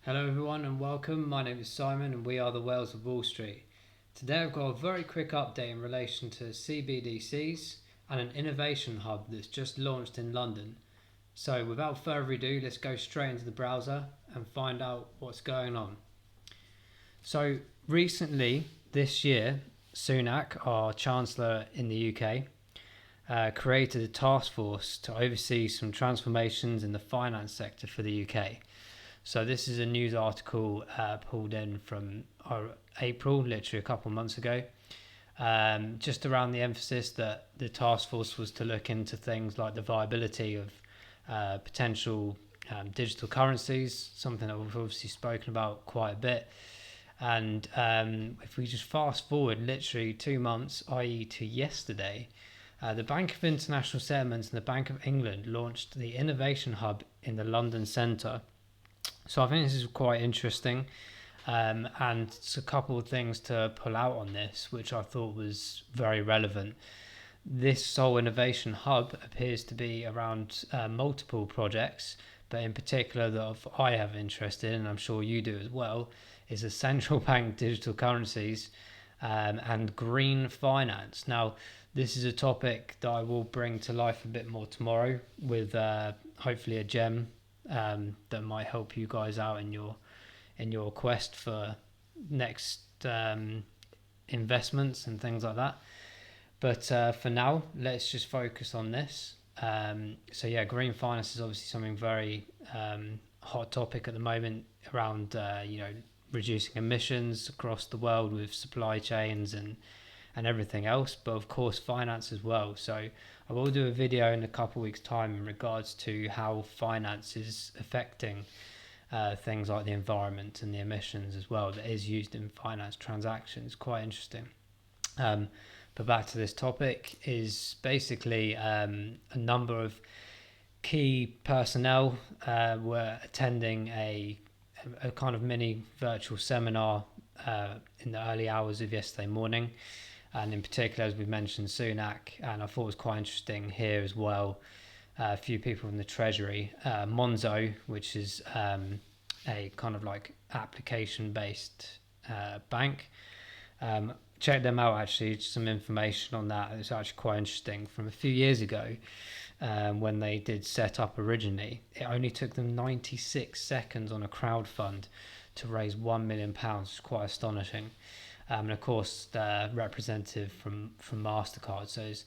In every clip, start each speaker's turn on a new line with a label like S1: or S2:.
S1: Hello everyone and welcome. My name is Simon and we are the Whales of Wall Street. Today I've got a very quick update in relation to CBDCs and an innovation hub that's just launched in London. So without further ado, let's go straight into the browser and find out what's going on. So recently this year, Sunak, our Chancellor in the UK, created a task force to oversee some transformations in the finance sector for the UK. So this is a news article pulled in from April, literally a couple of months ago, just around the emphasis that the task force was to look into things like the viability of potential digital currencies, something that we've obviously spoken about quite a bit. And if we just fast forward literally 2 months, i.e. to yesterday, the Bank of International Settlements and the Bank of England launched the Innovation Hub in the London Centre. So I think this is quite interesting, and it's a couple of things to pull out on this, which I thought was very relevant. This whole innovation hub appears to be around multiple projects, but in particular that I have interest in, and I'm sure you do as well, is the central bank digital currencies and green finance. Now, this is a topic that I will bring to life a bit more tomorrow with hopefully a gem that might help you guys out in your quest for next investments and things like that. But for now, let's just focus on this. So yeah, green finance is obviously something very hot topic at the moment around reducing emissions across the world with supply chains and everything else, but of course finance as well. So I will do a video in a couple of weeks time in regards to how finance is affecting things like the environment and the emissions as well that is used in finance transactions. Quite interesting. But back to this topic is basically a number of key personnel were attending a kind of mini virtual seminar in the early hours of yesterday morning. And in particular, as we mentioned, Sunak, and I thought it was quite interesting here as well, a few people from the Treasury, Monzo, which is a kind of like application-based bank. Check them out, actually, some information on that. It's actually quite interesting. From a few years ago, when they did set up originally, it only took them 96 seconds on a crowdfund to raise £1 million. It's quite astonishing. And of course, the representative from MasterCard. So there's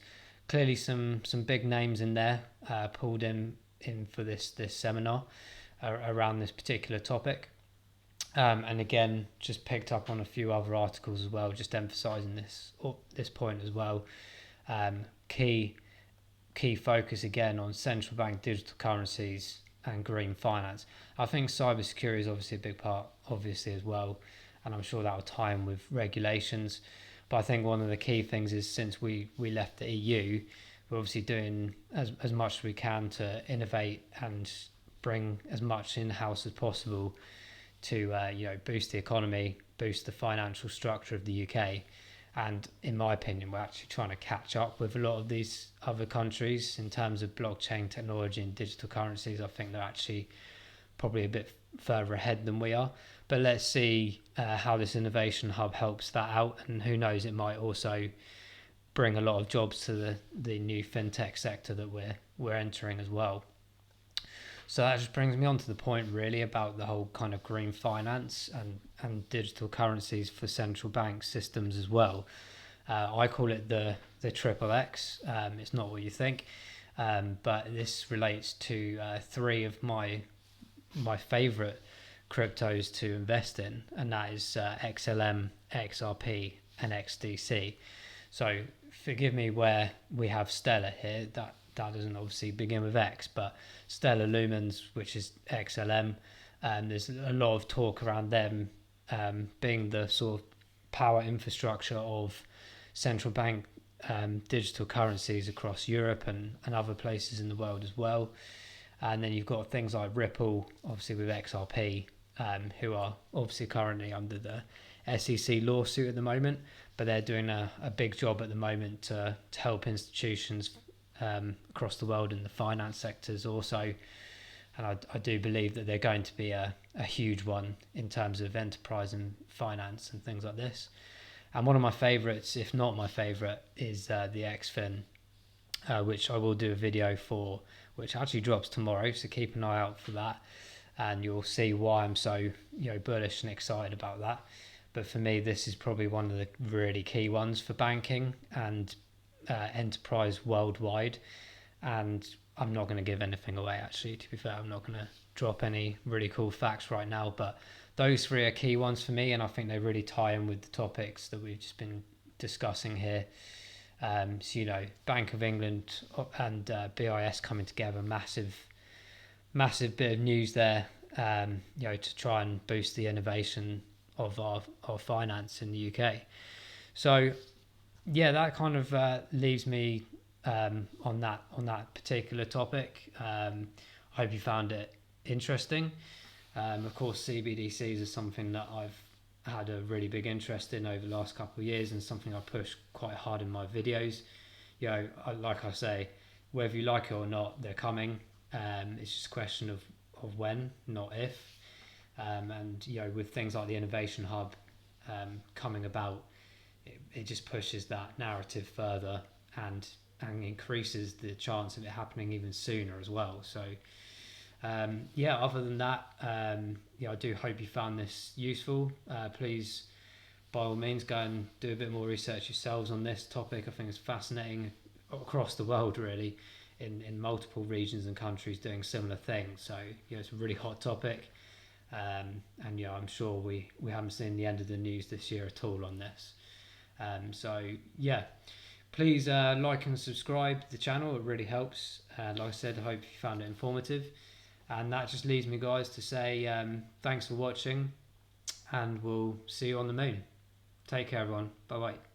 S1: clearly some big names in there pulled in for this seminar around this particular topic. And again, just picked up on a few other articles as well, just emphasising this point as well. Key focus again on central bank digital currencies and green finance. I think cybersecurity is obviously a big part, obviously as well. And I'm sure that will tie in with regulations. But I think one of the key things is since we left the EU, we're obviously doing as much as we can to innovate and bring as much in-house as possible to boost the economy, boost the financial structure of the UK. And in my opinion, we're actually trying to catch up with a lot of these other countries in terms of blockchain technology and digital currencies. I think they're actually probably a bit further ahead than we are. But let's see how this innovation hub helps that out, and who knows, it might also bring a lot of jobs to the new fintech sector that we're entering as well. So that just brings me on to the point really about the whole kind of green finance and digital currencies for central bank systems as well. I call it the triple X. It's not what you think, but this relates to three of my favorite cryptos to invest in, and that is XLM, XRP, and XDC. So forgive me where we have Stellar here. That doesn't obviously begin with X, but Stellar Lumens, which is XLM, and there's a lot of talk around them being the sort of power infrastructure of central bank digital currencies across Europe and other places in the world as well. And then you've got things like Ripple, obviously with XRP, who are obviously currently under the SEC lawsuit at the moment, but they're doing a big job at the moment to help institutions across the world in the finance sectors also and I do believe that they're going to be a huge one in terms of enterprise and finance and things like this. And one of my favourites, if not my favourite, is the XFin, which I will do a video for, which actually drops tomorrow, so keep an eye out for that, and you'll see why I'm so bullish and excited about that. But for me, this is probably one of the really key ones for banking and enterprise worldwide. And I'm not going to give anything away, actually, to be fair. I'm not going to drop any really cool facts right now, but those three are key ones for me, and I think they really tie in with the topics that we've just been discussing here. So, Bank of England and BIS coming together, massive bit of news there, to try and boost the innovation of our finance in the UK. So, yeah, that kind of leaves me on that particular topic. I hope you found it interesting. Of course, CBDCs is something that I've had a really big interest in over the last couple of years, and something I push quite hard in my videos. Like I say, whether you like it or not, they're coming. It's just a question of when, not if. And with things like the Innovation Hub coming about, it just pushes that narrative further and increases the chance of it happening even sooner as well. So other than that, I do hope you found this useful. Please, by all means, go and do a bit more research yourselves on this topic. I think it's fascinating across the world, really, in multiple regions and countries doing similar things. So it's a really hot topic, and I'm sure we haven't seen the end of the news this year at all on this. Please like and subscribe to the channel. It really helps. Like I said, I hope you found it informative. And that just leaves me, guys, to say thanks for watching, and we'll see you on the moon. Take care, everyone. Bye-bye.